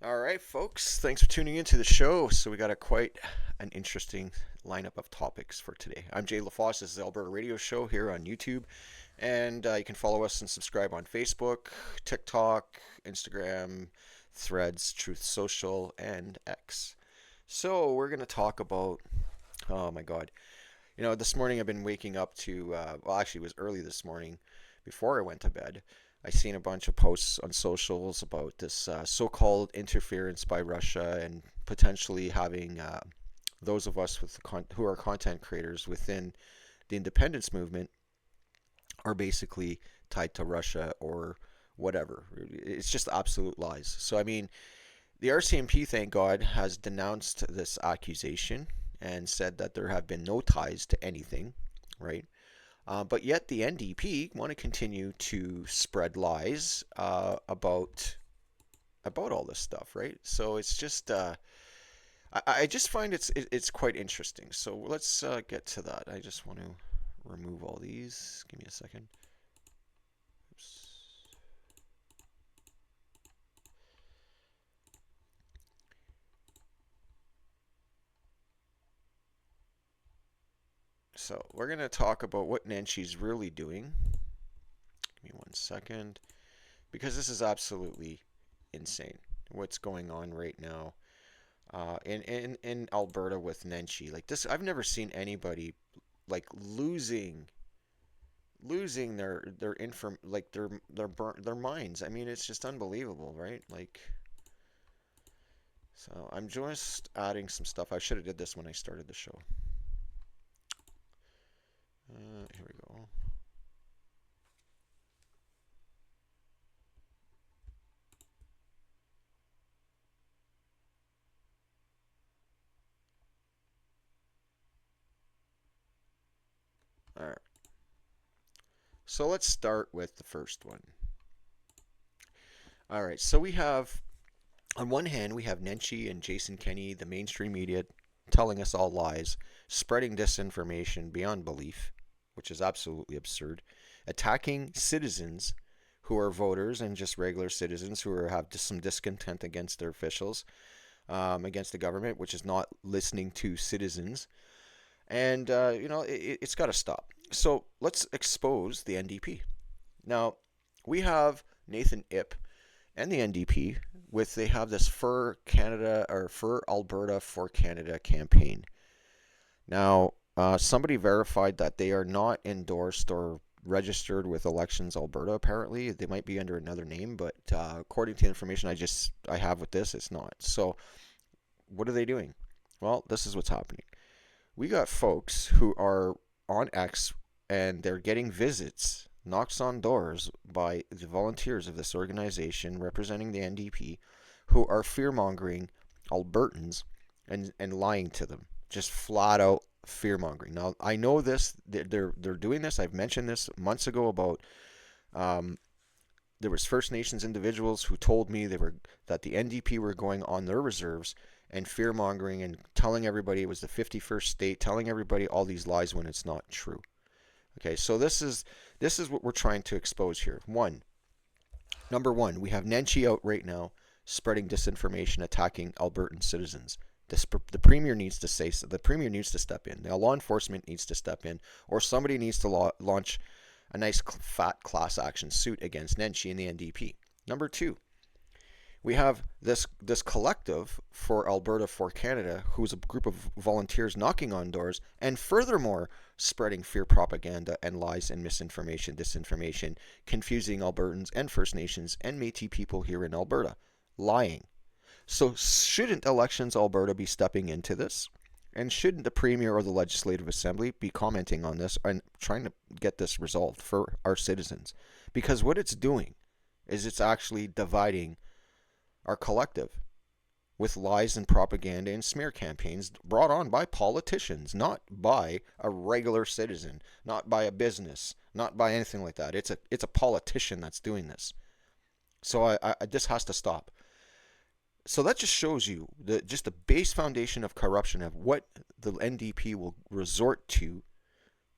All right, folks. Thanks for tuning into the show. So we got quite an interesting lineup of topics for today. I'm Jay LaFace. This is the Alberta Radio Show here on YouTube, and you can follow us and subscribe on Facebook, TikTok, Instagram, Threads, Truth Social, and X. So we're gonna talk about. Oh my God! This morning I've been waking up to. Well, actually, it was early this morning, before I went to bed. I seen a bunch of posts on socials about this so-called interference by Russia and potentially having those of us who are content creators within the independence movement are basically tied to Russia or whatever. It's just absolute lies. So I mean, the RCMP, thank God, has denounced this accusation and said that there have been no ties to anything, right? But yet the NDP want to continue to spread lies about all this stuff, right? So it's just I just find it's quite interesting. So let's get to that. I just want to remove all these. Give me a second. Oops. So we're gonna talk about what Nenshi's really doing. Give me one second, because this is absolutely insane. What's going on right now in Alberta with Nenshi? Like this, I've never seen anybody like losing their inform like their minds. I mean, it's just unbelievable, right? Like, so I'm just adding some stuff. I should have did this when I started the show. Here we go. All right. So let's start with the first one. All right. So we have, on one hand, we have Nenshi and Jason Kenney, the mainstream media, telling us all lies, spreading disinformation beyond belief, which is absolutely absurd, attacking citizens who are voters and just regular citizens who have just some discontent against their officials, against the government, which is not listening to citizens. And, it's got to stop. So let's expose the NDP. Now, we have Nathan Ip and the NDP they have this For Canada or For Alberta for Canada campaign. Now, somebody verified that they are not endorsed or registered with Elections Alberta. Apparently, they might be under another name, but according to the information I have with this, it's not. So, what are they doing? Well, this is what's happening. We got folks who are on X and they're getting visits, knocks on doors by the volunteers of this organization representing the NDP who are fear mongering Albertans and lying to them. Just flat out fear mongering. Now, I know this, they're doing this. I've mentioned this months ago about um, there was First Nations individuals who told me that the NDP were going on their reserves and fear mongering and telling everybody it was the 51st state, telling everybody all these lies when it's not true. Okay, so this is what we're trying to expose here. Number one, we have Nenshi out right now spreading disinformation, attacking Albertan citizens. The premier needs to say so. The premier needs to step in. Now, law enforcement needs to step in, or somebody needs to launch a nice fat class action suit against Nenshi and the NDP. Number two, we have this collective for Alberta for Canada, who's a group of volunteers knocking on doors and furthermore spreading fear propaganda and lies and misinformation, disinformation, confusing Albertans and First Nations and Métis people here in Alberta, lying. So shouldn't Elections Alberta be stepping into this? And shouldn't the Premier or the Legislative Assembly be commenting on this and trying to get this resolved for our citizens? Because what it's doing is it's actually dividing our collective with lies and propaganda and smear campaigns brought on by politicians, not by a regular citizen, not by a business, not by anything like that. It's a politician that's doing this. So this has to stop. So that just shows you just the base foundation of corruption of what the NDP will resort to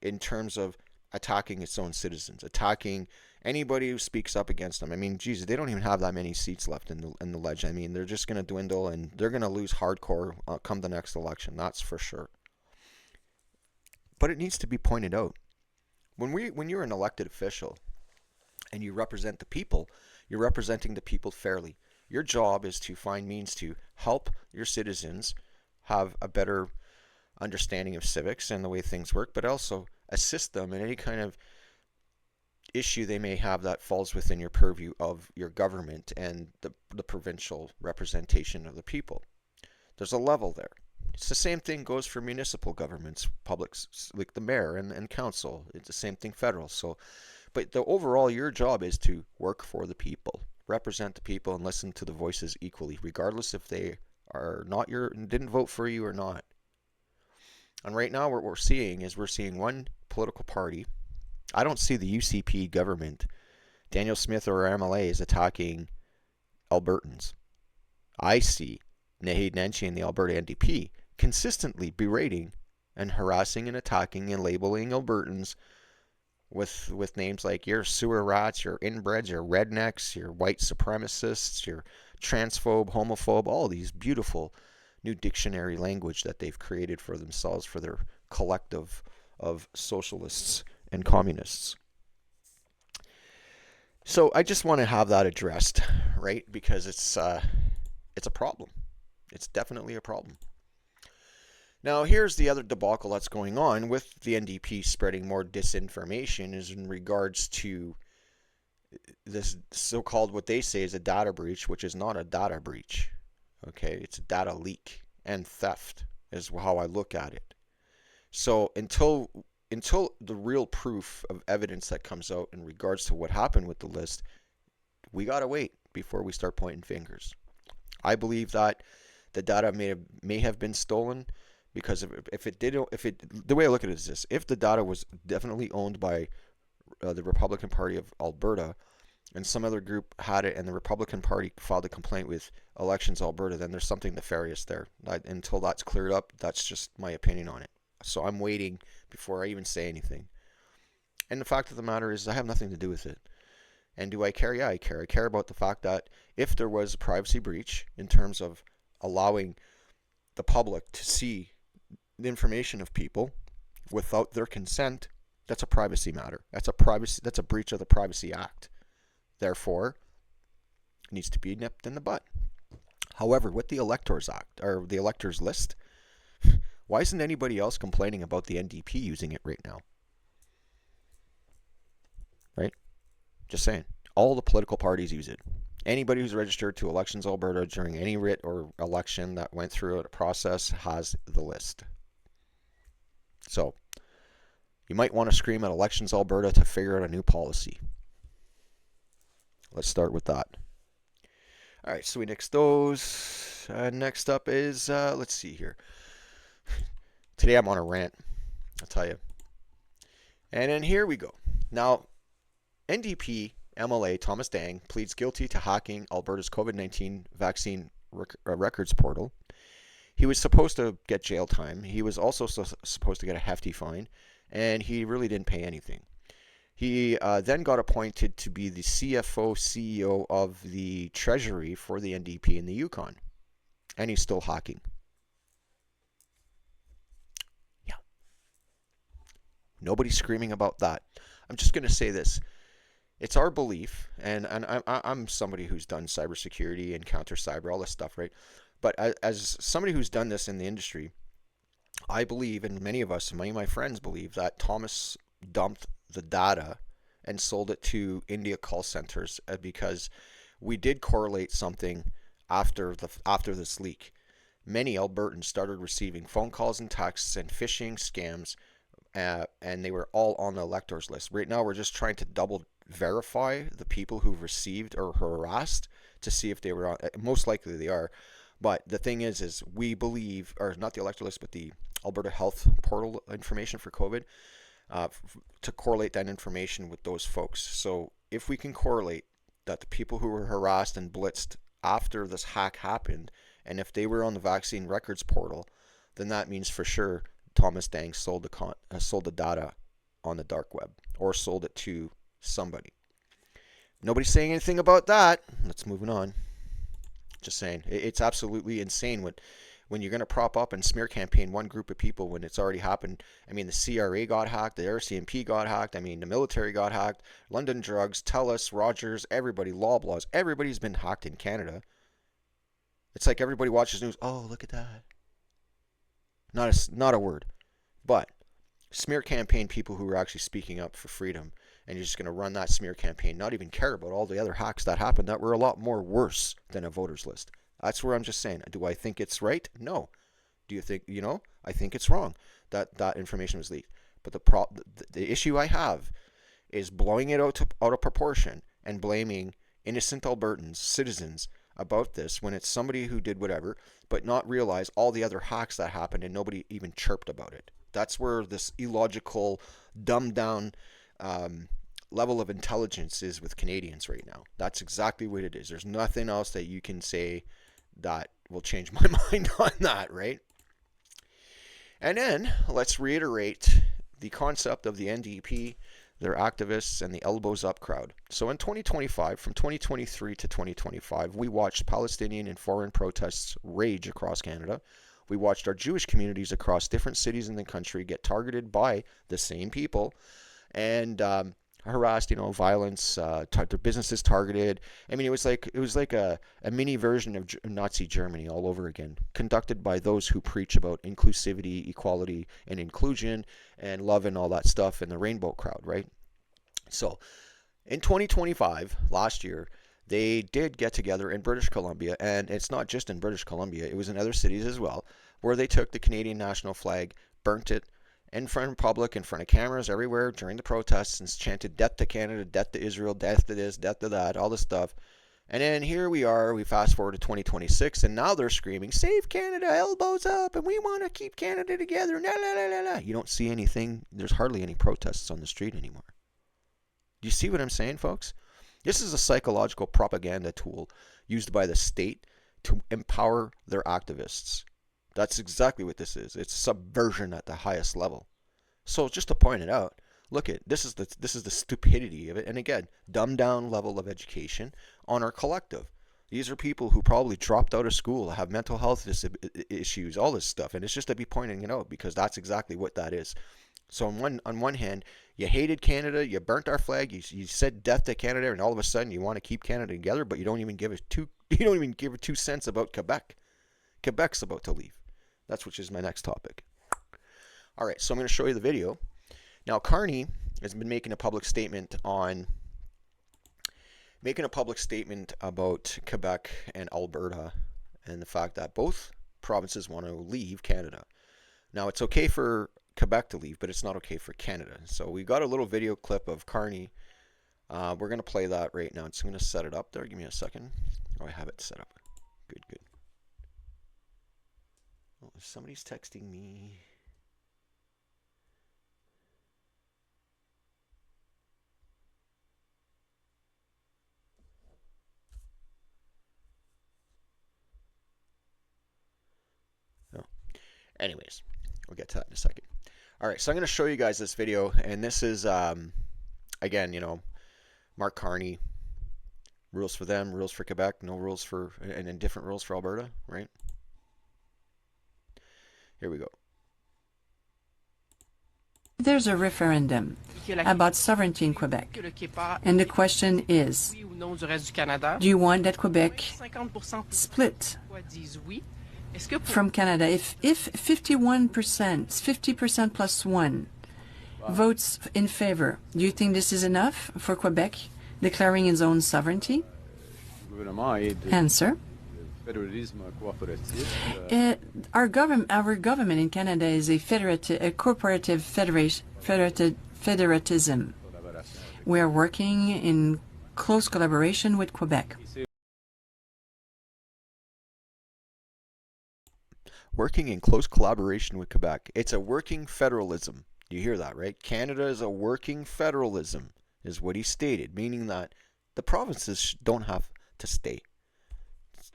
in terms of attacking its own citizens, attacking anybody who speaks up against them. I mean, Jesus, they don't even have that many seats left in the ledge. I mean, they're just going to dwindle, and they're going to lose hardcore come the next election. That's for sure. But it needs to be pointed out. When you're an elected official and you represent the people, you're representing the people fairly. Your job is to find means to help your citizens have a better understanding of civics and the way things work, but also assist them in any kind of issue they may have that falls within your purview of your government and the provincial representation of the people. There's a level there. It's the same thing goes for municipal governments, publics like the mayor and council. It's the same thing federal. So, but the overall, your job is to work for the people, represent the people, and listen to the voices equally, regardless if they are not didn't vote for you or not. And right now, what we're seeing is one political party. I don't see the UCP government, Daniel Smith or MLA, is attacking Albertans. I see Naheed Nenshi and the Alberta NDP consistently berating and harassing and attacking and labeling Albertans with names like you're sewer rats, you're inbreds, you're rednecks, you're white supremacists, you're transphobe, homophobe, all these beautiful new dictionary language that they've created for themselves, for their collective of socialists and communists. So I just want to have that addressed, right? Because it's a problem. It's definitely a problem. Now, here's the other debacle that's going on with the NDP spreading more disinformation is in regards to this so-called, what they say is a data breach, which is not a data breach. Okay, it's a data leak and theft is how I look at it. So until the real proof of evidence that comes out in regards to what happened with the list, we gotta wait before we start pointing fingers. I believe that the data may have been stolen because the way I look at it is this: if the data was definitely owned by the Republican Party of Alberta, and some other group had it, and the Republican Party filed a complaint with Elections Alberta, then there's something nefarious there. Until that's cleared up, that's just my opinion on it. So I'm waiting before I even say anything. And the fact of the matter is, I have nothing to do with it. And do I care? Yeah, I care. I care about the fact that if there was a privacy breach in terms of allowing the public to see the information of people without their consent, that's a privacy matter. That's a breach of the Privacy Act. Therefore, it needs to be nipped in the butt. However, with the Electors Act, or the Electors List, why isn't anybody else complaining about the NDP using it right now? Right? Just saying. All the political parties use it. Anybody who's registered to Elections Alberta during any writ or election that went through a process has the list. So, you might want to scream at Elections Alberta to figure out a new policy. Let's start with that. All right, so we nix those. Next up is, let's see here. Today I'm on a rant, I'll tell you. And then here we go. Now, NDP MLA Thomas Dang pleads guilty to hacking Alberta's COVID-19 vaccine records portal. He was supposed to get jail time. He was also supposed to get a hefty fine, and he really didn't pay anything. He then got appointed to be the CFO CEO of the Treasury for the NDP in the Yukon, and he's still hacking. Yeah. Nobody's screaming about that. I'm just going to say this. It's our belief, and I'm somebody who's done cybersecurity and counter cyber, all this stuff, right? But as somebody who's done this in the industry, I believe, and many of my friends believe, that Thomas dumped the data and sold it to India call centers because we did correlate something after this leak. Many Albertans started receiving phone calls and texts and phishing scams, and they were all on the electors list. Right now, we're just trying to double verify the people who've received or harassed to see if they were on. Most likely they are. But the thing is we believe, or not the elector list, but the Alberta Health Portal information for COVID, to correlate that information with those folks. So if we can correlate that the people who were harassed and blitzed after this hack happened, and if they were on the vaccine records portal, then that means for sure Thomas Dang sold the data on the dark web or sold it to somebody. Nobody's saying anything about that. Let's move on. Just saying, it's absolutely insane when you're going to prop up and smear campaign one group of people when it's already happened. I mean, the CRA got hacked, the RCMP got hacked, I mean, the military got hacked, London Drugs, TELUS, Rogers, everybody, Loblaws, everybody's been hacked in Canada. It's like everybody watches news, oh, look at that. Not a word. But smear campaign people who are actually speaking up for freedom, and you're just going to run that smear campaign, not even care about all the other hacks that happened that were a lot more worse than a voters list. That's where I'm just saying, do I think it's right? No. Do you think, I think it's wrong that information was leaked. But the issue I have is blowing it out of proportion and blaming innocent Albertans, citizens, about this when it's somebody who did whatever, but not realize all the other hacks that happened and nobody even chirped about it. That's where this illogical, dumbed down level of intelligence is with Canadians right now. That's exactly what it is. There's nothing else that you can say that will change my mind on that, right? And then let's reiterate the concept of the NDP, their activists, and the elbows up crowd. So in 2025, from 2023 to 2025, we watched Palestinian and foreign protests rage across Canada. We watched our Jewish communities across different cities in the country get targeted by the same people and harassed, violence, their businesses targeted. I mean, it was like a mini version of Nazi Germany all over again, conducted by those who preach about inclusivity, equality, and inclusion, and love and all that stuff, and the rainbow crowd, right? So, in 2025, last year, they did get together in British Columbia, and it's not just in British Columbia, it was in other cities as well, where they took the Canadian national flag, burnt it, in front of public, in front of cameras everywhere during the protests, and chanted death to Canada, death to Israel, death to this, death to that, all this stuff. And then here we are, we fast forward to 2026, and now they're screaming, save Canada, elbows up, and we want to keep Canada together, la la la la la. You don't see anything, there's hardly any protests on the street anymore. Do you see what I'm saying, folks? This is a psychological propaganda tool used by the state to empower their activists. That's exactly what this is. It's subversion at the highest level. So just to point it out, look at this is the stupidity of it. And again, dumbed down level of education on our collective. These are people who probably dropped out of school, have mental health issues, all this stuff, and it's just to be pointing it out because that's exactly what that is. So on one hand, you hated Canada, you burnt our flag, you said death to Canada, and all of a sudden you want to keep Canada together, but you don't even give it 2 cents about Quebec. Quebec's about to leave. That's which is my next topic. All right, so I'm going to show you the video. Now, Carney has been making a public statement about Quebec and Alberta and the fact that both provinces want to leave Canada. Now, it's okay for Quebec to leave, but it's not okay for Canada. So we got a little video clip of Carney. We're going to play that right now. So I'm going to set it up there. Give me a second. Oh, I have it set up. Good. Oh, somebody's texting me. Oh. Anyways, we'll get to that in a second. All right, so I'm going to show you guys this video, and this is, again, Marc Carney, rules for them, rules for Quebec, no rules for, and then different rules for Alberta, right? Here we go. There's a referendum about sovereignty in Quebec, and the question is, do you want that Quebec split from Canada? If 51%, 50% plus 1 votes in favor, do you think this is enough for Quebec declaring its own sovereignty? Answer. Our government in Canada is a cooperative federatism. We are working in close collaboration with Quebec. Working in close collaboration with Quebec. It's a working federalism. You hear that, right? Canada is a working federalism, is what he stated, meaning that the provinces don't have to stay.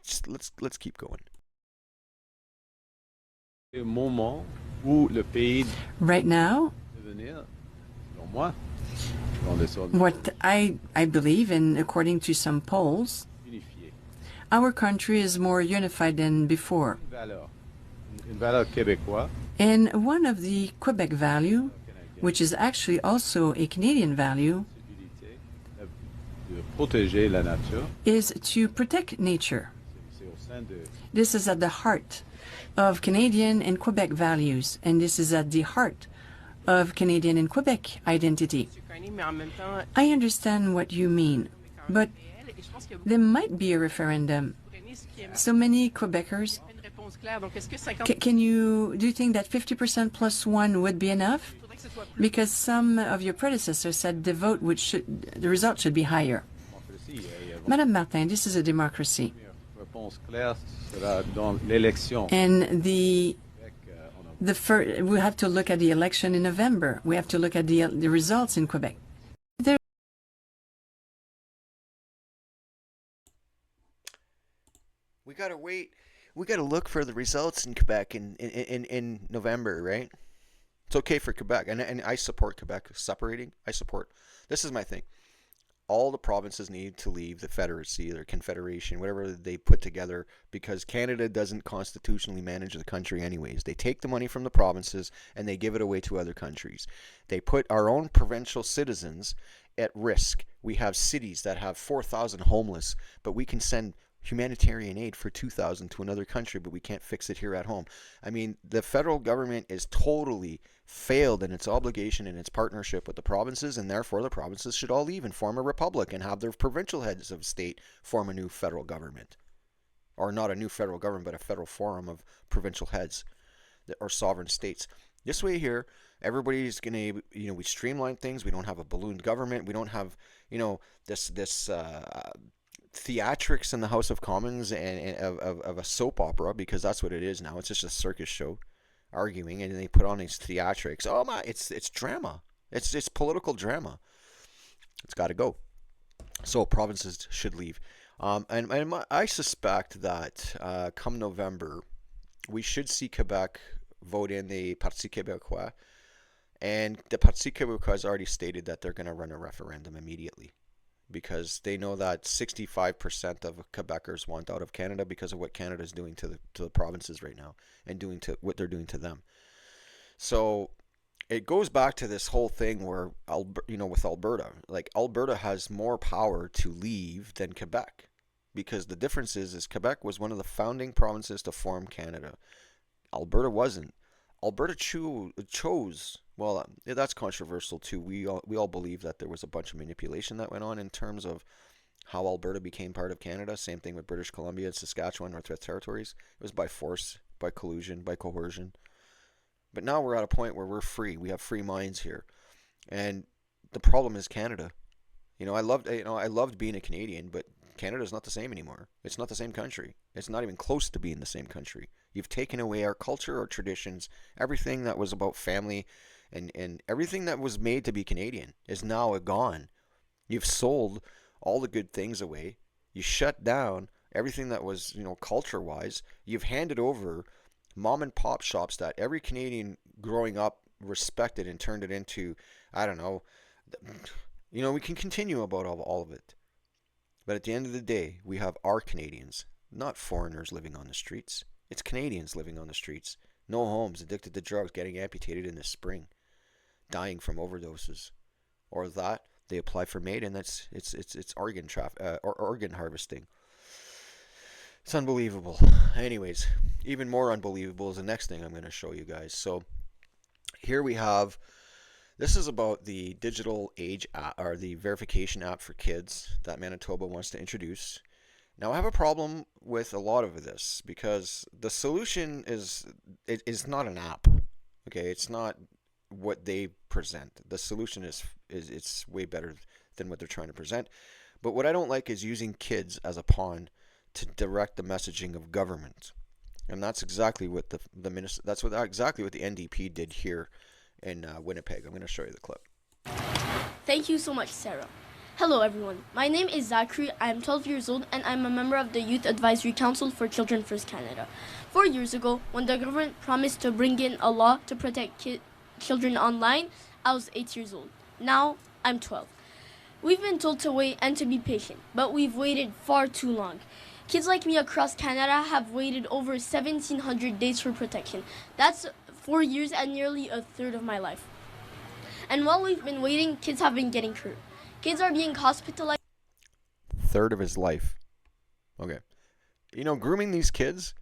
Just let's keep going. Right now, What I believe, and according to some polls, our country is more unified than before. And one of the Quebec value, which is actually also a Canadian value, is to protect nature. This is at the heart of Canadian and Quebec values, and this is at the heart of Canadian and Quebec identity. I understand what you mean, but there might be a referendum. So many Quebecers. Do you think that 50% plus one would be enough? Because some of your predecessors said the result should be higher. Madame Martin, this is a democracy. And we have to look at the election in November. We have to look at the results in Quebec. We gotta wait. We gotta look for the results in Quebec in November, right? It's okay for Quebec, and I support Quebec separating. This is my thing. All the provinces need to leave the Federacy or Confederation, whatever they put together, because Canada doesn't constitutionally manage the country anyways. They take the money from the provinces and they give it away to other countries. They put our own provincial citizens at risk. We have cities that have 4,000 homeless, but we can send humanitarian aid for 2,000 to another country, but we can't fix it here at home. I mean, the federal government is totally failed in its obligation and its partnership with the provinces, and therefore the provinces should all leave and form a republic and have their provincial heads of state form a new federal government. Or not a new federal government, but a federal forum of provincial heads or sovereign states. This way here, everybody's going to, we streamline things. We don't have a ballooned government. We don't have, this theatrics in the House of Commons and of a soap opera, because that's what it is now. It's just a circus show arguing, and they put on these theatrics. Oh my, it's drama. It's political drama. It's got to go. So provinces should leave. And I suspect that come November, we should see Quebec vote in the Parti Québécois, and the Parti Québécois has already stated that they're going to run a referendum immediately, because they know that 65% of Quebecers want out of Canada because of what Canada is doing to the provinces right now, and doing to what they're doing to them. So it goes back to this whole thing where, with Alberta, like Alberta has more power to leave than Quebec, because the difference is Quebec was one of the founding provinces to form Canada. Alberta wasn't. Alberta chose. Well, that's controversial too. We all believe that there was a bunch of manipulation that went on in terms of how Alberta became part of Canada. Same thing with British Columbia and Saskatchewan, Northwest Territories. It was by force, by collusion, by coercion. But now we're at a point where we're free. We have free minds here, and the problem is Canada. I loved being a Canadian, but Canada's not the same anymore. It's not the same country. It's not even close to being the same country. You've taken away our culture, our traditions, everything that was about family, and everything that was made to be Canadian is now gone. You've sold all the good things away. You shut down everything that was, culture-wise. You've handed over mom and pop shops that every Canadian growing up respected and turned it into, I don't know, we can continue about all of it. But at the end of the day, we have our Canadians, not foreigners living on the streets. It's Canadians living on the streets. No homes, addicted to drugs, getting amputated in the spring, dying from overdoses. Or that, they apply for MAID, and it's organ harvesting. It's unbelievable. Anyways, even more unbelievable is the next thing I'm going to show you guys. So here we have, this is about the digital age app, or the verification app for kids that Manitoba wants to introduce. Now I have a problem with a lot of this, because the solution is not an app. Okay, it's not what they present. The solution is it's way better than what they're trying to present. But what I don't like is using kids as a pawn to direct the messaging of government. And that's exactly what exactly what the NDP did here in Winnipeg. I'm going to show you the clip. Thank you so much, Sarah. Hello everyone, my name is Zachary, I am 12 years old and I'm a member of the Youth Advisory Council for Children First Canada. 4 years ago, when the government promised to bring in a law to protect children online, I was 8 years old. Now I'm 12. We've been told to wait and to be patient, but we've waited far too long. Kids like me across Canada have waited over 1,700 days for protection. That's 4 years and nearly a third of my life. And while we've been waiting, kids have been getting hurt. Kids are being hospitalized. Third of his life. Okay. Grooming these kids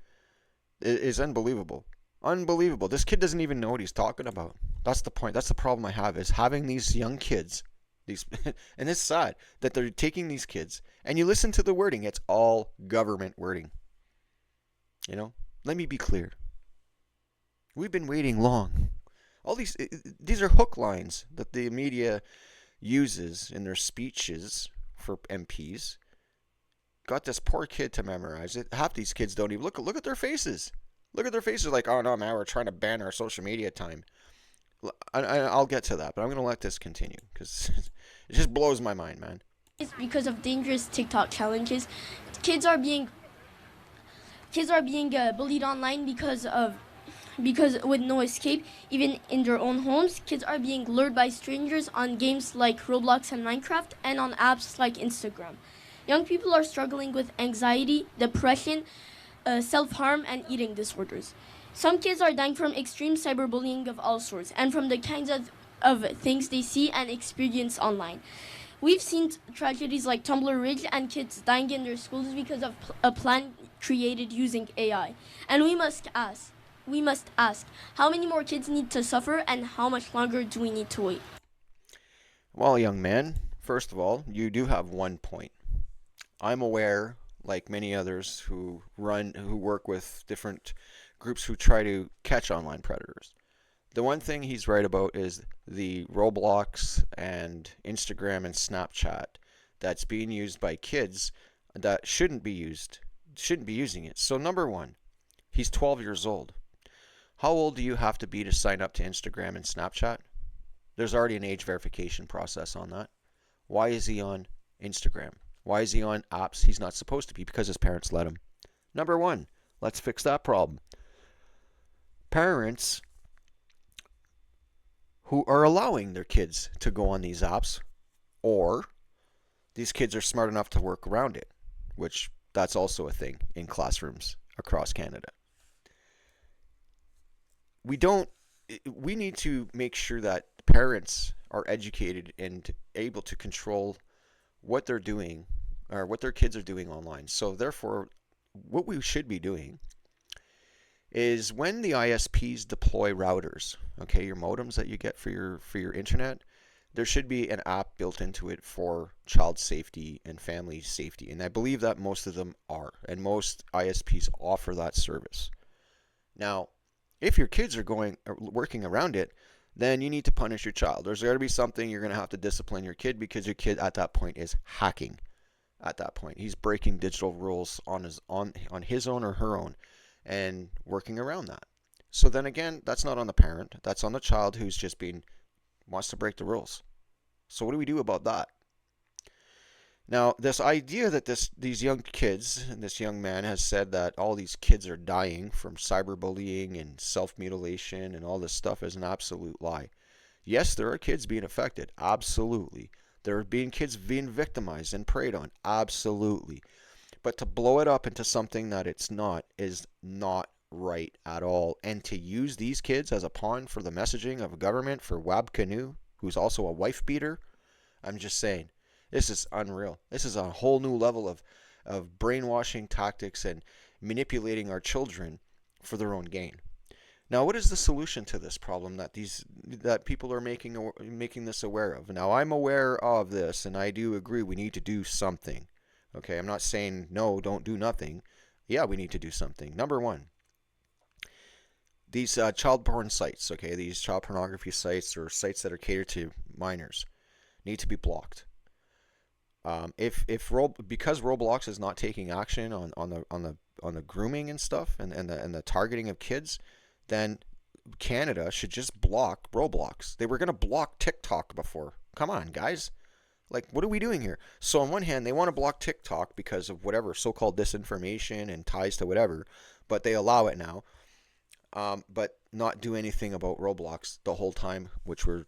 is unbelievable. Unbelievable. This kid doesn't even know what he's talking about. That's the point. That's the problem I have, is having these young kids, and it's sad that they're taking these kids, and you listen to the wording, it's all government wording. Let me be clear. We've been waiting long. All these are hook lines that the media uses in their speeches for MPs. Got this poor kid to memorize it. Half these kids don't even look at their faces. Look at their faces like, oh no, man, we're trying to ban our social media time. I'll get to that, but I'm going to let this continue because it just blows my mind, man. It's because of dangerous TikTok challenges. Kids are being bullied online because with no escape, even in their own homes. Kids are being lured by strangers on games like Roblox and Minecraft and on apps like Instagram. Young people are struggling with anxiety, depression, self-harm, and eating disorders. Some kids are dying from extreme cyberbullying of all sorts and from the kinds of things they see and experience online. We've seen tragedies like Tumblr Ridge and kids dying in their schools because of a plan created using AI. And we must ask, how many more kids need to suffer and how much longer do we need to wait? Well, young man, first of all, you do have one point. I'm aware, like many others who work with different groups who try to catch online predators. The one thing he's right about is the Roblox and Instagram and Snapchat that's being used by kids that shouldn't be using it. So number one, he's 12 years old. How old do you have to be to sign up to Instagram and Snapchat? There's already an age verification process on that. Why is he on Instagram? Why is he on apps he's not supposed to be? Because his parents let him. Number one, let's fix that problem. Parents who are allowing their kids to go on these apps, or these kids are smart enough to work around it, which that's also a thing in classrooms across Canada. We need to make sure that parents are educated and able to control what they're doing or what their kids are doing online. So therefore, what we should be doing is when the ISPs deploy routers, okay, your modems that you get for your internet, there should be an app built into it for child safety and family safety. And I believe that most of them are, and most ISPs offer that service. Now, if your kids are working around it, then you need to punish your child. There's got to be something you're going to have to discipline your kid, because your kid at that point is hacking. At that point, he's breaking digital rules on his own or her own, and working around that. So then again, that's not on the parent. That's on the child who's just wants to break the rules. So what do we do about that? Now, this idea that these young kids and this young man has said that all these kids are dying from cyberbullying and self-mutilation and all this stuff is an absolute lie. Yes, there are kids being affected. Absolutely. There are kids being victimized and preyed on. Absolutely. But to blow it up into something that it's not is not right at all. And to use these kids as a pawn for the messaging of a government for Wab Canoe, who's also a wife beater, I'm just saying, this is unreal. This is a whole new level of brainwashing tactics and manipulating our children for their own gain. Now, what is the solution to this problem that people are making this aware of? Now, I'm aware of this, and I do agree we need to do something. Okay, I'm not saying no, don't do nothing. Yeah, we need to do something. Number one, these child porn sites, okay, these child pornography sites or sites that are catered to minors need to be blocked. Because Roblox is not taking action on the grooming and stuff and the targeting of kids, then Canada should just block Roblox. They were going to block TikTok before. Come on, guys. Like, what are we doing here? So on one hand, they want to block TikTok because of whatever so-called disinformation and ties to whatever, but they allow it now. But not do anything about Roblox the whole time, which we're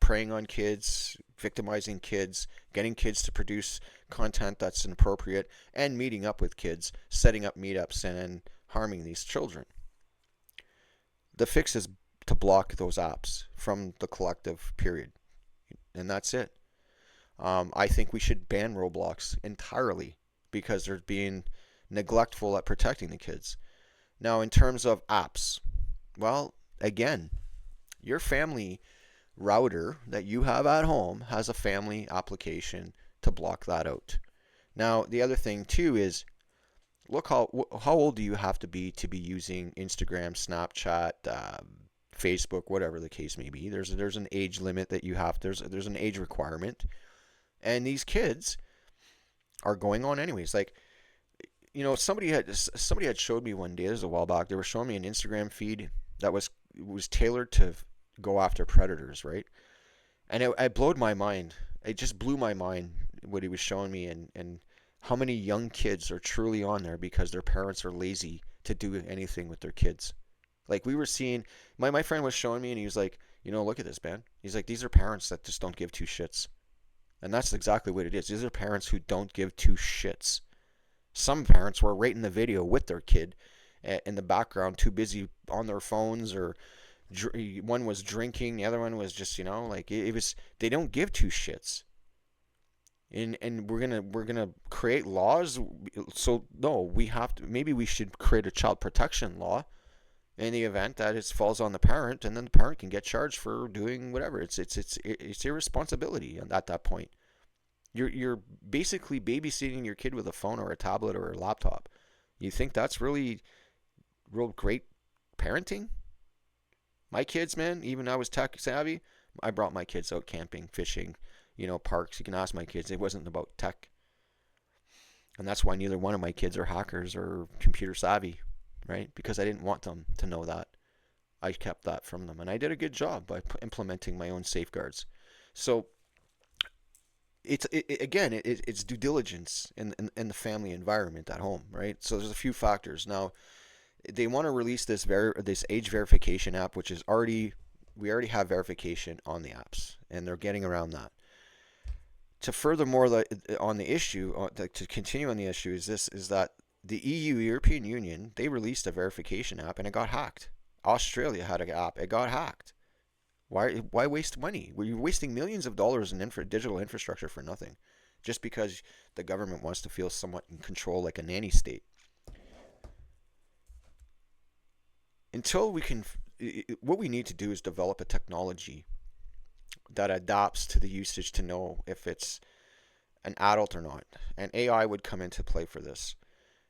preying on kids, victimizing kids, getting kids to produce content that's inappropriate, and meeting up with kids, setting up meetups, and harming these children. The fix is to block those apps from the collective, period. And that's it. I think we should ban Roblox entirely because they're being neglectful at protecting the kids. Now, in terms of apps, well, again, your family router that you have at home has a family application to block that out. Now, the other thing too is, look how old do you have to be using Instagram, Snapchat, Facebook, whatever the case may be. There's an age limit that you have. There's an age requirement, and these kids are going on anyways. Like, somebody had showed me one day, this was a while back. They were showing me an Instagram feed that was tailored to go after predators, right? And it blew my mind. It just blew my mind what he was showing me, and how many young kids are truly on there because their parents are lazy to do anything with their kids. Like, we were seeing, my friend was showing me, and he was like, look at this, man. He's like, these are parents that just don't give two shits. And that's exactly what it is. These are parents who don't give two shits. Some parents were right in the video with their kid in the background, too busy on their phones, or one was drinking, the other one was just, like, it was, they don't give two shits. And we're gonna create laws. So no, maybe we should create a child protection law in the event that it falls on the parent, and then the parent can get charged for doing whatever. It's irresponsibility at that point. You're basically babysitting your kid with a phone or a tablet or a laptop. You think that's really real great parenting? My kids, man, even I was tech savvy, I brought my kids out camping, fishing, parks. You can ask my kids. It wasn't about tech. And that's why neither one of my kids are hackers or computer savvy, right? Because I didn't want them to know that. I kept that from them. And I did a good job by implementing my own safeguards. So it's due diligence in the family environment at home, right? So there's a few factors. Now, they want to release this age verification app, which is we already have verification on the apps, and they're getting around that. To furthermore on the issue, to continue on the issue, is that the EU, European Union, they released a verification app and it got hacked. Australia had an app, it got hacked. Why waste money? You're wasting millions of dollars in digital infrastructure for nothing, just because the government wants to feel somewhat in control, like a nanny state. Until we can, what we need to do is develop a technology that adapts to the usage to know if it's an adult or not. And AI would come into play for this.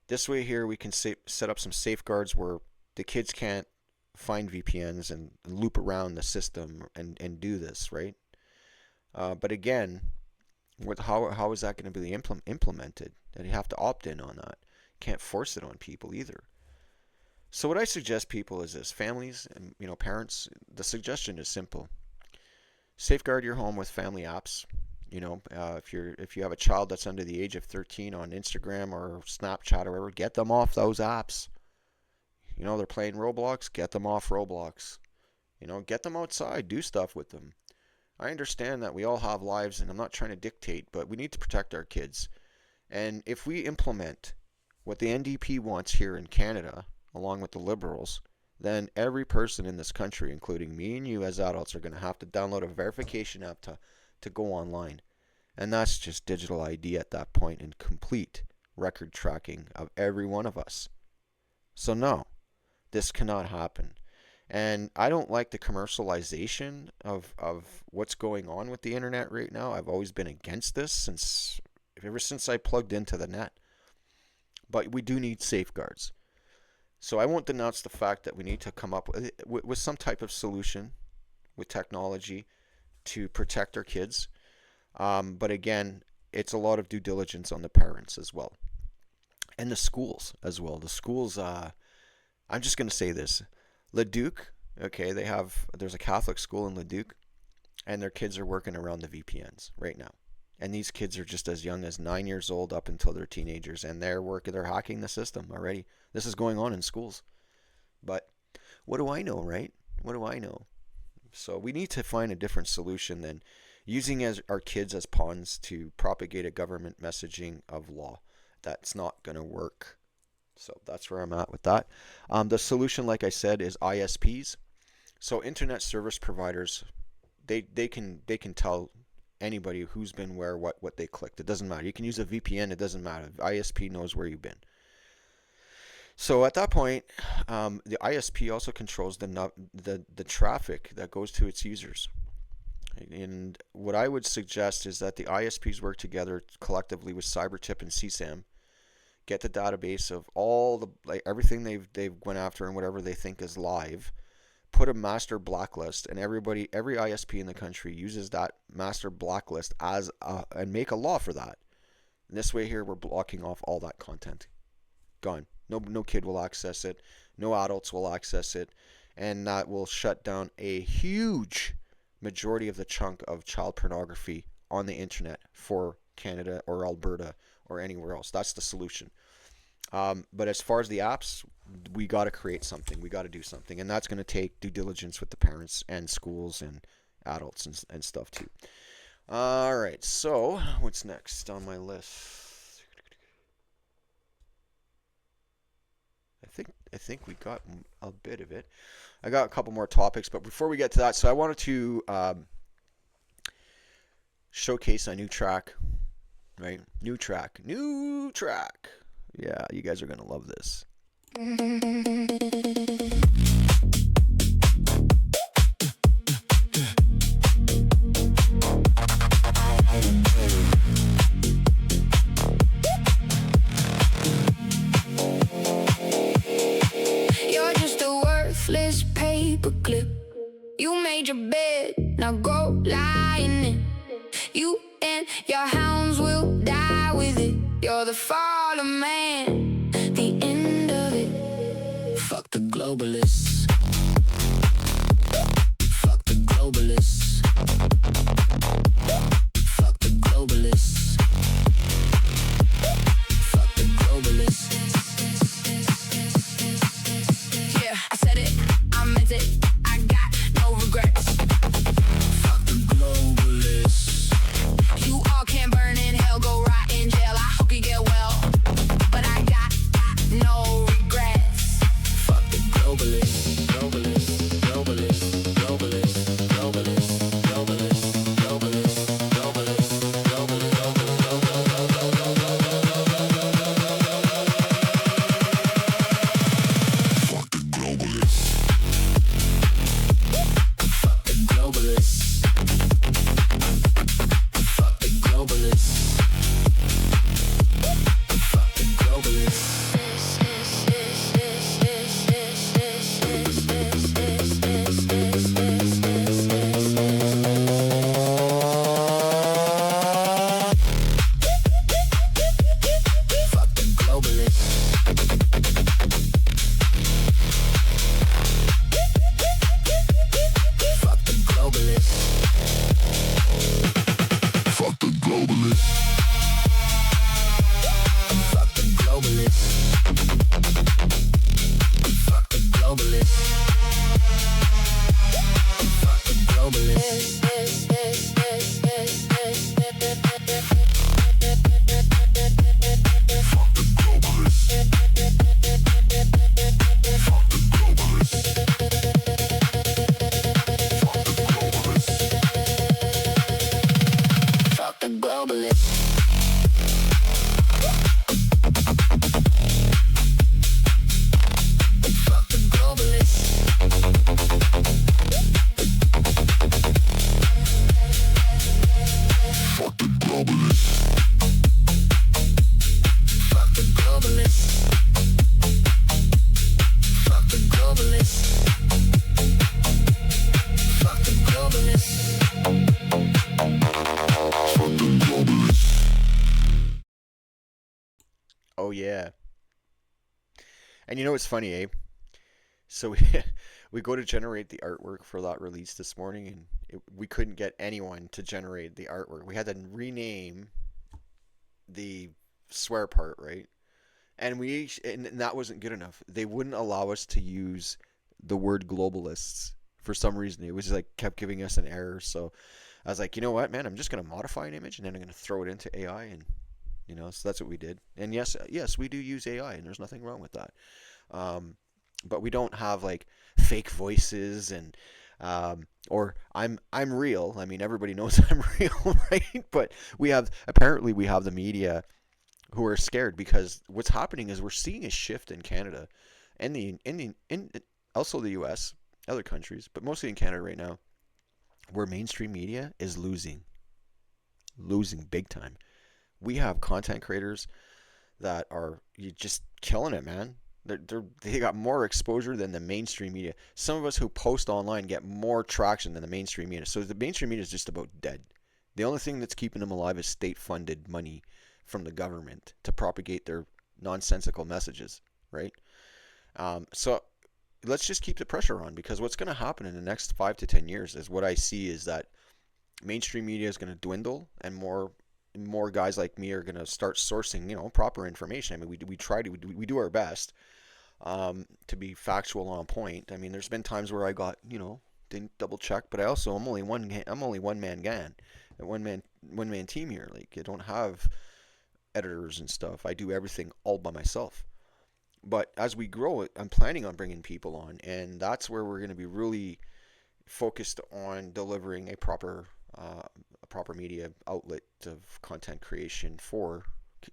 This way here we can set up some safeguards where the kids can't find VPNs and loop around the system and do this, right? But again, how is that going to be implemented? And you have to opt in on that. Can't force it on people either. So what I suggest people is this: families and parents. The suggestion is simple. Safeguard your home with family apps. If you have a child that's under the age of 13 on Instagram or Snapchat or whatever, get them off those apps. They're playing Roblox, get them off Roblox. Get them outside, do stuff with them. I understand that we all have lives, and I'm not trying to dictate, but we need to protect our kids. And if we implement what the NDP wants here in Canada, along with the Liberals, then every person in this country, including me and you as adults, are going to have to download a verification app to go online. And that's just digital ID at that point, and complete record tracking of every one of us. So no, this cannot happen. And I don't like the commercialization of what's going on with the internet right now. I've always been against this ever since I plugged into the net. But we do need safeguards. So I won't denounce the fact that we need to come up with some type of solution with technology to protect our kids. But again, it's a lot of due diligence on the parents as well. And the schools as well. The schools, I'm just going to say this. Leduc, okay, there's a Catholic school in Leduc, and their kids are working around the VPNs right now. And these kids are just as young as 9 years old up until they're teenagers, and they're hacking the system already. This is going on in schools. But what do I know, right? What do I know? So we need to find a different solution than using our kids as pawns to propagate a government messaging of law. That's not going to work. So that's where I'm at with that. The solution, like I said, is ISPs. So internet service providers, they can tell anybody who's been where, what they clicked. It doesn't matter. You can use a VPN. It doesn't matter. ISP knows where you've been. So at that point, the ISP also controls the traffic that goes to its users. And what I would suggest is that the ISPs work together collectively with CyberTip and CSAM, get the database of all the everything they've went after and whatever they think is live, put a master blacklist, and every ISP in the country uses that master blacklist and make a law for that. And this way here, we're blocking off all that content. Gone. No kid will access it. No adults will access it. And that will shut down a huge majority of the chunk of child pornography on the internet for Canada or Alberta or anywhere else. That's the solution. But as far as the apps, we got to create something. We got to do something. And that's going to take due diligence with the parents and schools and adults and stuff too. All right. So what's next on my list? I think we got a bit of it. I got a couple more topics, but before we get to that, so I wanted to showcase a new track, right? New track. Yeah, you guys are gonna love this. Paperclip. You made your bed, now go lie in it. You and your hounds will die with it. You're the fallen man, the end of it. Fuck the globalists. Fuck the globalists. Fuck the globalists. Fuck the globalists. Yeah, I said it. I meant it, I got no regrets. Fuck the globalists. You all can burn in hell, go rot in jail. I hope you get well, but I got no regrets. Fuck the globalists, globalists, globalists, globalists, globalists, globalists, globalists, globalists, Fuck the globalists. Fuck the globalists. Fuck the globalists. Fuck the globalists. Fuck the globalists. Fuck the globalists. Fuck the globalists. Fuck the globalists. Fuck the globalists. Fuck the globalists. Fuck the globalists. Fuck the globalists. Fuck the globalists. Fuck the globalists. Fuck the globalists. Fuck the globalists. Fuck the globalists. Fuck the globalists. Fuck the globalists. Oh yeah. And you know what's funny, eh? So we go to generate the artwork for that release this morning, and we couldn't get anyone to generate the artwork. We had to rename the swear part, right? And that wasn't good enough. They wouldn't allow us to use the word globalists for some reason. It was like kept giving us an error. So I was like, you know what, man, I'm just going to modify an image and then I'm going to throw it into AI, and so that's what we did. And yes, we do use AI, and there's nothing wrong with that. But we don't have like fake voices and or I'm real. I mean, everybody knows I'm real, right? But apparently we have the media who are scared, because what's happening is we're seeing a shift in Canada and also the US, other countries, but mostly in Canada right now, where mainstream media is losing big time. We have content creators that are just killing it, man. They got more exposure than the mainstream media. Some of us who post online get more traction than the mainstream media. So the mainstream media is just about dead. The only thing that's keeping them alive is state-funded money from the government to propagate their nonsensical messages, right? So let's just keep the pressure on, because what's going to happen in the next 5 to 10 years is what I see is that mainstream media is going to dwindle, and more guys like me are going to start sourcing, proper information. I mean, we do our best to be factual, on point. I mean, there's been times where I got, didn't double check, but I'm only one man gang, a one man team here. Like, I don't have editors and stuff. I do everything all by myself. But as we grow, I'm planning on bringing people on, and that's where we're going to be really focused on delivering a proper media outlet of content creation for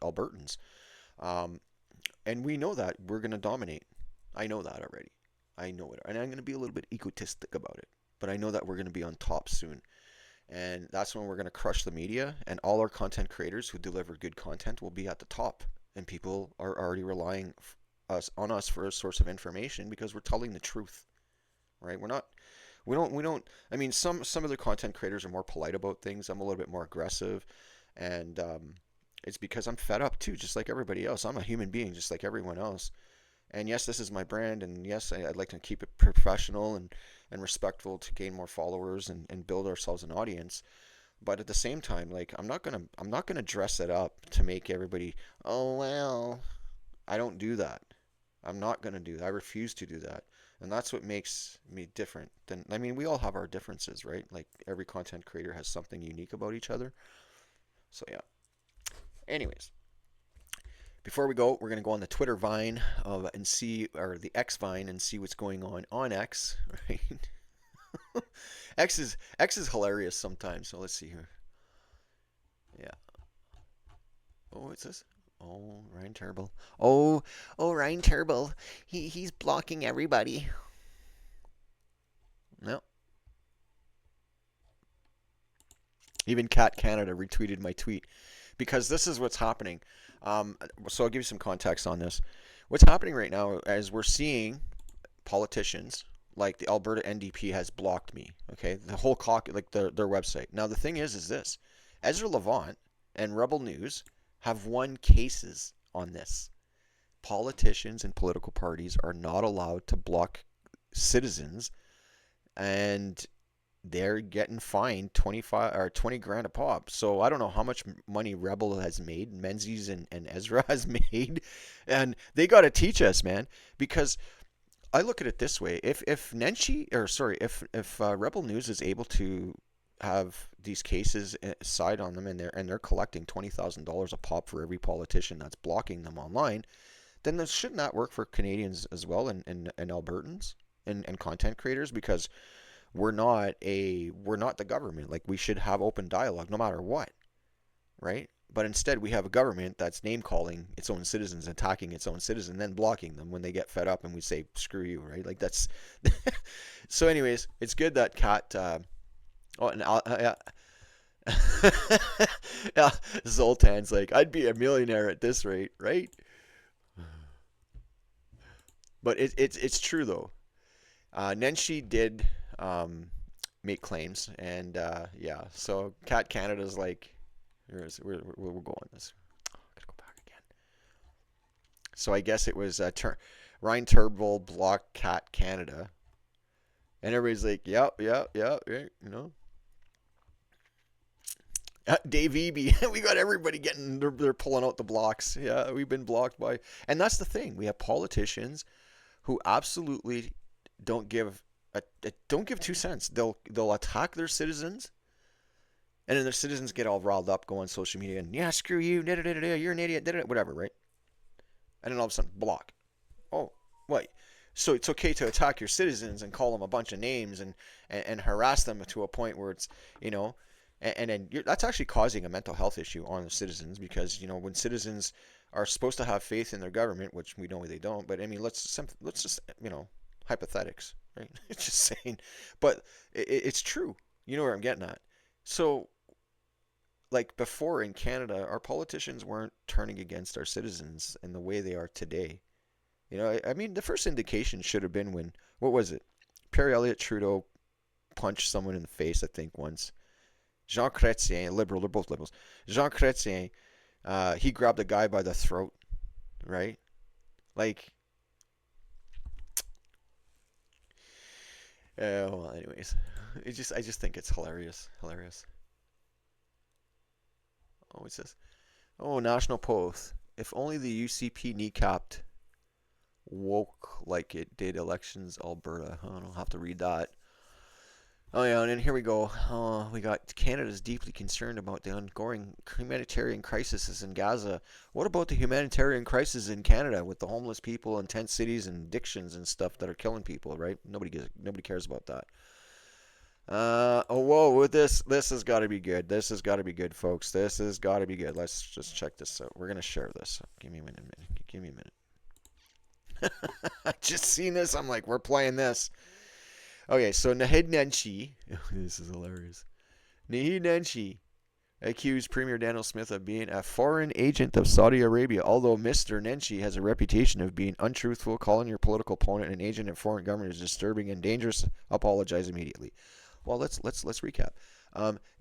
Albertans. And we know that we're going to dominate. I know that already. I know it. And I'm going to be a little bit egotistic about it, but I know that we're going to be on top soon. And that's when we're going to crush the media, and all our content creators who deliver good content will be at the top. And people are already relying on us for a source of information, because we're telling the truth, right? We don't, I mean, some of the content creators are more polite about things. I'm a little bit more aggressive, and it's because I'm fed up too, just like everybody else. I'm a human being just like everyone else. And yes, this is my brand, and yes, I'd like to keep it professional and respectful to gain more followers and build ourselves an audience. But at the same time, like, I'm not gonna dress it up to make everybody, oh well. I don't do that. I'm not gonna do that. I refuse to do that. And that's what makes me different. We all have our differences, right? Like, every content creator has something unique about each other. So yeah. Anyways, before we go, we're gonna go on the Twitter Vine and see, or the X Vine, and see what's going on X, right? X is hilarious sometimes. So let's see here. Yeah. Oh, what's this? Oh, Ryan Turble. Oh, Ryan Turble. He's blocking everybody. No. Even Cat Canada retweeted my tweet, because this is what's happening. So I'll give you some context on this. What's happening right now is we're seeing politicians like the Alberta NDP has blocked me. Okay, the whole like their website. Now the thing is this: Ezra Levant and Rebel News have won cases on this. Politicians and political parties are not allowed to block citizens, and they're getting fined 25 or 20 grand a pop. So I don't know how much money Rebel has made, Menzies and Ezra has made, and they got to teach us, man, because I look at it this way: if Rebel News is able to have these cases side on them, and they're collecting $20,000 a pop for every politician that's blocking them online, then shouldn't that work for Canadians as well, and Albertans and content creators? Because we're not the government. Like, we should have open dialogue no matter what, right? But instead we have a government that's name calling its own citizens, attacking its own citizens, then blocking them when they get fed up, and we say screw you, right? Like, that's so anyways, it's good that Cat yeah, Zoltan's like, I'd be a millionaire at this rate, right? But it's true though. Nenshi did make claims, and yeah. So Cat Canada's like, we'll go on this. Oh, gotta go back again. So I guess it was Ryan Turnbull blocked Cat Canada, and everybody's like, yep, you know. Dave Eby, we got everybody getting, they're pulling out the blocks. Yeah, we've been blocked by, and that's the thing. We have politicians who absolutely don't give don't give 2 cents. They'll attack their citizens, and then their citizens get all riled up, go on social media, and yeah, screw you, you're an idiot, whatever, right? And then all of a sudden, block. Oh, what? So it's okay to attack your citizens and call them a bunch of names and harass them to a point where it's, and then that's actually causing a mental health issue on the citizens, because, when citizens are supposed to have faith in their government, which we know they don't, but I mean, let's just, hypothetics, right? It's just saying, but it's true. You know where I'm getting at. So, like before in Canada, our politicians weren't turning against our citizens in the way they are today. I mean, the first indication should have been when, what was it? Pierre Elliott Trudeau punched someone in the face, I think, once. Jean Chrétien, liberal, they're both liberals. Jean Chrétien, he grabbed a guy by the throat, right? Like, well, anyways, I just think it's hilarious. Oh, what's this? Oh, National Post. If only the UCP kneecapped woke like it did elections Alberta. I don't have to read that. Oh yeah, and then here we go. We got Canada's deeply concerned about the ongoing humanitarian crisis in Gaza. What about the humanitarian crisis in Canada with the homeless people in tent cities and addictions and stuff that are killing people, right? Nobody cares about that. Whoa, this has got to be good. This has got to be good, folks. This has got to be good. Let's just check this out. We're going to share this. Give me a minute. I just seen this. I'm like, we're playing this. Okay, so Naheed Nenshi. This is hilarious. Naheed Nenshi accused Premier Daniel Smith of being a foreign agent of Saudi Arabia. Although Mr. Nenshi has a reputation of being untruthful, calling your political opponent an agent of foreign government is disturbing and dangerous, apologize immediately. Well, let's recap.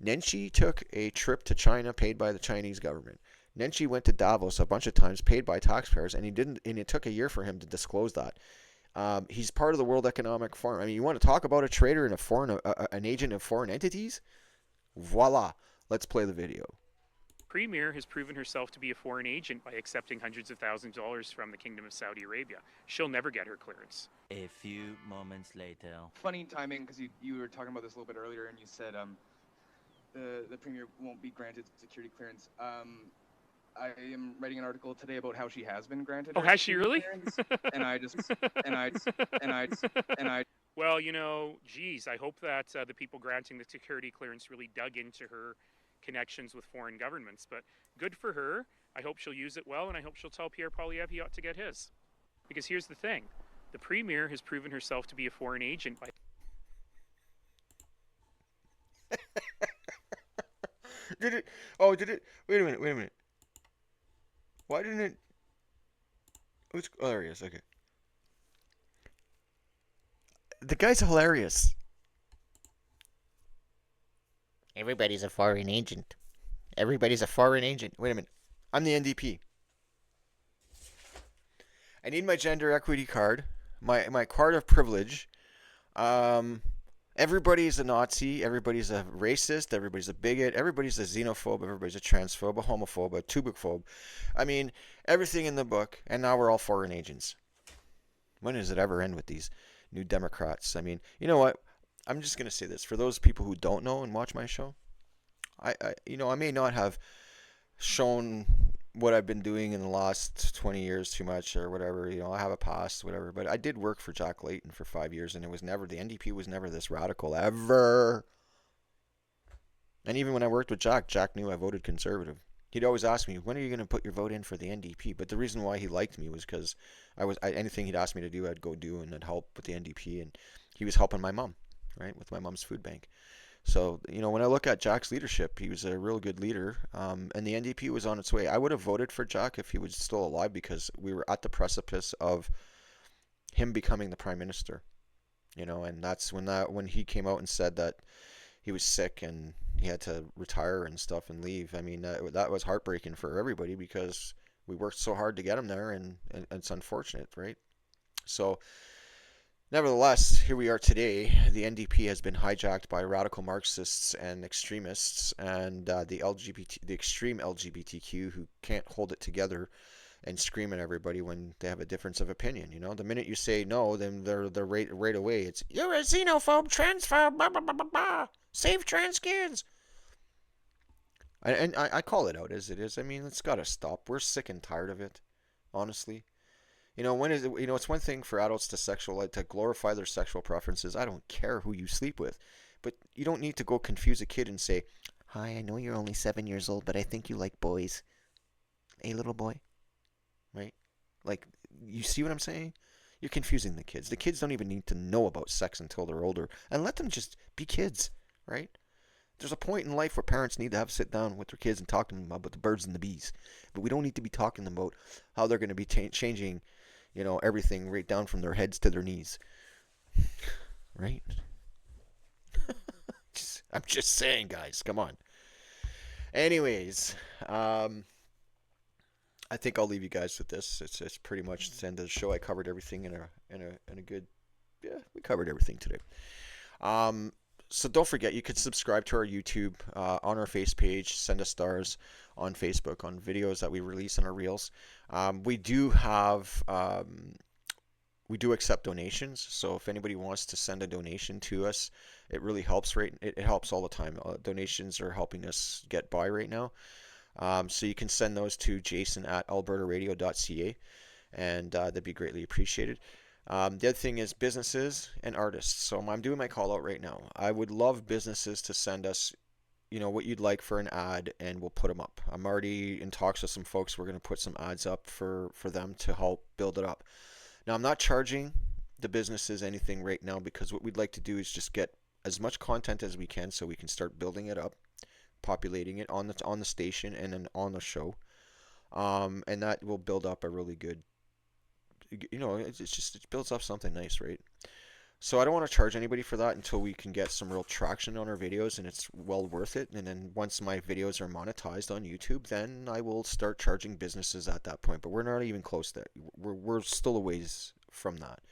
Nenshi took a trip to China paid by the Chinese government. Nenshi went to Davos a bunch of times, paid by taxpayers, and it took a year for him to disclose that. He's part of the World Economic Forum. I mean, you want to talk about a traitor and an agent of foreign entities? Voila. Let's play the video. Premier has proven herself to be a foreign agent by accepting hundreds of thousands of dollars from the Kingdom of Saudi Arabia. She'll never get her clearance. A few moments later. Funny timing, because you were talking about this a little bit earlier, and you said the Premier won't be granted security clearance. I am writing an article today about how she has been granted. Oh, has she really? and I. Well, geez, I hope that the people granting the security clearance really dug into her connections with foreign governments. But good for her. I hope she'll use it well, and I hope she'll tell Pierre Poilievre he ought to get his. Because here's the thing. The Premier has proven herself to be a foreign agent by... Did it? Wait a minute. Why didn't it? Oh, there he is. Okay. The guy's hilarious. Everybody's a foreign agent. Wait a minute. I'm the NDP. I need my gender equity card. My card of privilege. Everybody's a Nazi. Everybody's a racist. Everybody's a bigot. Everybody's a xenophobe. Everybody's a transphobe, a homophobe, a tubophobe. I mean, everything in the book. And now we're all foreign agents. When does it ever end with these New Democrats? I mean, you know what? I'm just going to say this. For those people who don't know and watch my show, I may not have shown what I've been doing in the last 20 years too much or whatever. I have a past, whatever. But I did work for Jack Layton for 5 years, and the NDP was never this radical, ever. And even when I worked with Jack knew I voted Conservative. He'd always ask me, when are you going to put your vote in for the NDP? But the reason why he liked me was because anything he'd ask me to do, I'd go do, and I'd help with the NDP. And he was helping my mom, right, with my mom's food bank. So, when I look at Jack's leadership, he was a real good leader, and the NDP was on its way. I would have voted for Jack if he was still alive, because we were at the precipice of him becoming the prime minister, and that's when he came out and said that he was sick and he had to retire and stuff and leave. I mean, that was heartbreaking for everybody, because we worked so hard to get him there, and it's unfortunate, right? So, nevertheless, here we are today. The NDP has been hijacked by radical Marxists and extremists, and the extreme LGBTQ who can't hold it together and scream at everybody when they have a difference of opinion. You know, the minute you say no, then they're right away. It's you're a xenophobe, transphobe, blah blah blah blah blah. Save trans kids. And I call it out as it is. I mean, it's got to stop. We're sick and tired of it, honestly. You know, when is it? You know, it's one thing for adults to glorify their sexual preferences. I don't care who you sleep with, but you don't need to go confuse a kid and say, "Hi, I know you're only 7 years old, but I think you like boys." A little boy, right? Like, you see what I'm saying? You're confusing the kids. The kids don't even need to know about sex until they're older, and let them just be kids, right? There's a point in life where parents need to have sit down with their kids and talk to them about the birds and the bees. But we don't need to be talking about how they're going to be changing, you know, everything right down from their heads to their knees. Right? I'm just saying, guys. Come on. Anyways, I think I'll leave you guys with this. It's pretty much the end of the show. I covered everything in a good. Yeah, we covered everything today. So don't forget, you can subscribe to our YouTube, on our face page, send us stars on Facebook, on videos that we release on our reels. We do accept donations, so if anybody wants to send a donation to us, it really helps. It helps all the time. Donations are helping us get by right now. So you can send those to jason@albertaradio.ca, and that'd be greatly appreciated. The other thing is businesses and artists. So I'm doing my call out right now. I would love businesses to send us, you know, what you'd like for an ad, and we'll put them up. I'm already in talks with some folks. We're going to put some ads up for them to help build it up. Now, I'm not charging the businesses anything right now, because what we'd like to do is just get as much content as we can so we can start building it up, populating it on the station and then on the show. And that will build up a really good, you know, it builds up something nice, right? So I don't want to charge anybody for that until we can get some real traction on our videos and it's well worth it. And then once my videos are monetized on YouTube, then I will start charging businesses at that point. But we're not even close to that. We're still a ways from that.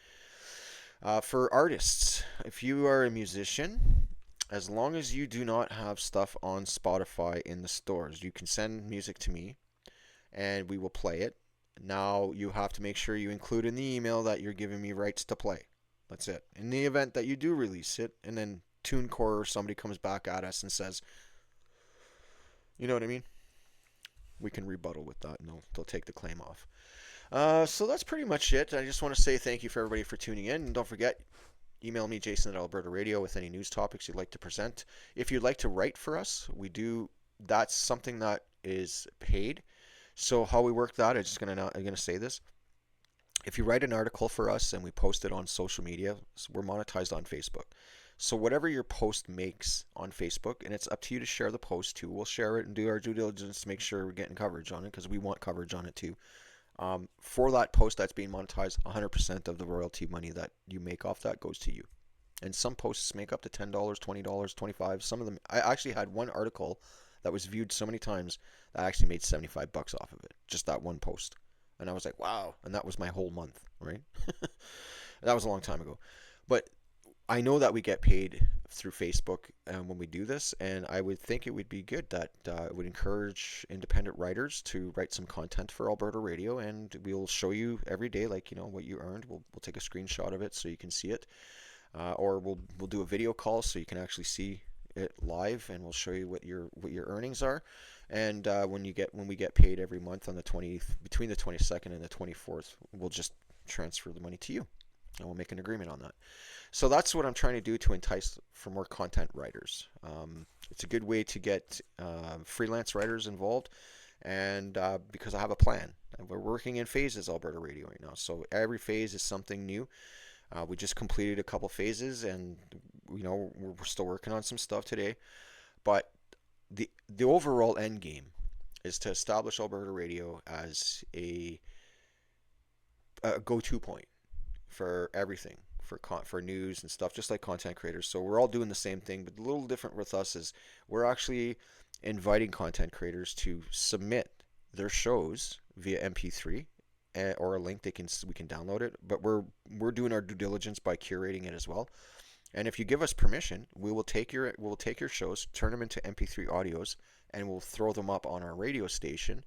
For artists, if you are a musician, as long as you do not have stuff on Spotify in the stores, you can send music to me and we will play it. Now you have to make sure you include in the email that you're giving me rights to play. That's it. In the event that you do release it, and then TuneCore or somebody comes back at us and says, you know what I mean? We can rebuttal with that, and they'll take the claim off. So that's pretty much it. I just want to say thank you for everybody for tuning in. And don't forget, email me, Jason at Alberta Radio, with any news topics you'd like to present. If you'd like to write for us, that's something that is paid. So how we work that, I'm gonna say this. If you write an article for us and we post it on social media, we're monetized on Facebook. So whatever your post makes on Facebook, and it's up to you to share the post too. We'll share it and do our due diligence to make sure we're getting coverage on it, because we want coverage on it too. For that post that's being monetized, 100% of the royalty money that you make off that goes to you. And some posts make up to $10, $20, $25. Some of them, I actually had one article that was viewed so many times that I actually made $75 off of it. Just that one post. And I was like, wow. And that was my whole month, right? That was a long time ago. But I know that we get paid through Facebook when we do this. And I would think it would be good that it would encourage independent writers to write some content for Alberta Radio. And we'll show you every day, like, you know, what you earned. We'll take a screenshot of it so you can see it. Or we'll do a video call so you can actually see it live, and we'll show you what your earnings are. And when we get paid every month on between the 22nd and the 24th, we'll just transfer the money to you, and we'll make an agreement on that. So that's what I'm trying to do to entice for more content writers. It's a good way to get freelance writers involved, and because I have a plan. We're working in phases, Alberta Radio, right now. So every phase is something new. We just completed a couple phases, and you know, we're still working on some stuff today. But the overall end game is to establish Alberta Radio as a go-to point for everything, for news and stuff, just like content creators. So we're all doing the same thing, but a little different with us is we're actually inviting content creators to submit their shows via MP3 or a link we can download it. But we're doing our due diligence by curating it as well. And if you give us permission, we'll take your shows, turn them into MP3 audios, and we'll throw them up on our radio station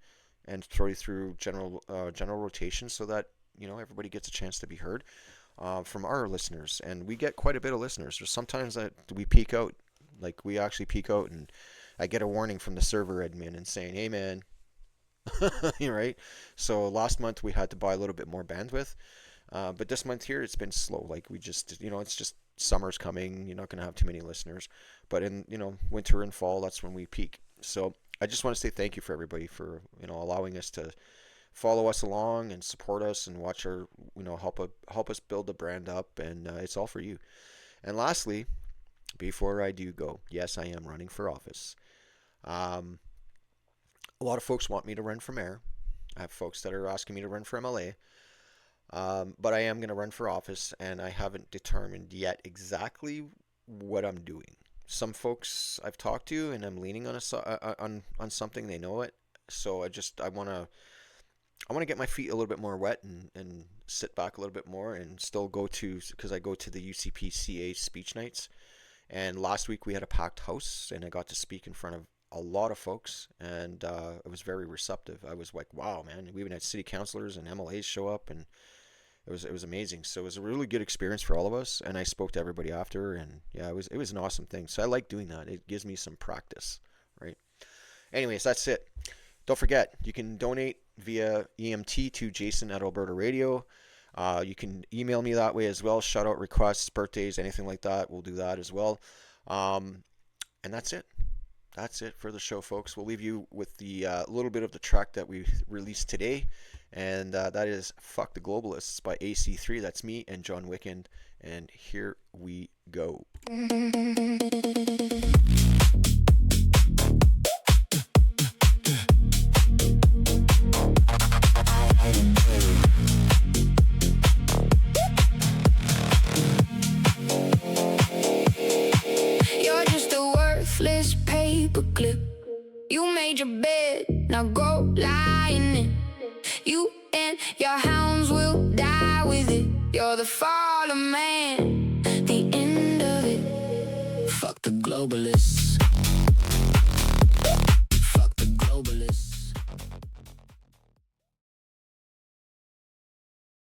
and throw you through general rotation so that everybody gets a chance to be heard from our listeners. And we get quite a bit of listeners. There's sometimes that we peak out, like we actually peak out, and I get a warning from the server admin and saying, "Hey man," right? So last month we had to buy a little bit more bandwidth, but this month here it's been slow. Like we just, it's just summer's coming. You're not going to have too many listeners, but in winter and fall, that's when we peak. So I just want to say thank you for everybody for allowing us to follow us along and support us and watch our help us build the brand up, and it's all for you. And lastly, before I do go, yes, I am running for office. A lot of folks want me to run for mayor. I have folks that are asking me to run for MLA. But I am going to run for office, and I haven't determined yet exactly what I'm doing. Some folks I've talked to, and I'm leaning on on something. They know it, so I want to get my feet a little bit more wet and sit back a little bit more, and still because I go to the UCPCA speech nights. And last week we had a packed house, and I got to speak in front of a lot of folks, and it was very receptive. I was like, wow, man. We even had city councilors and MLAs show up, and it was amazing. So it was a really good experience for all of us, and I spoke to everybody after, and yeah, it was an awesome thing. So I like doing that. It gives me some practice, right? Anyways, that's it. Don't forget, you can donate via EMT to Jason at Alberta Radio. You can email me that way as well. Shout out requests, birthdays, anything like that. We'll do that as well. And that's it. That's it for the show, folks. We'll leave you with the little bit of the track that we released today, and that is Fuck the Globalists by AC3. That's me and John Wickend, and here we go. Clip. You made your bed, now go lie in it. You and your hounds will die with it. You're the fallen man, the end of it. Fuck the globalists.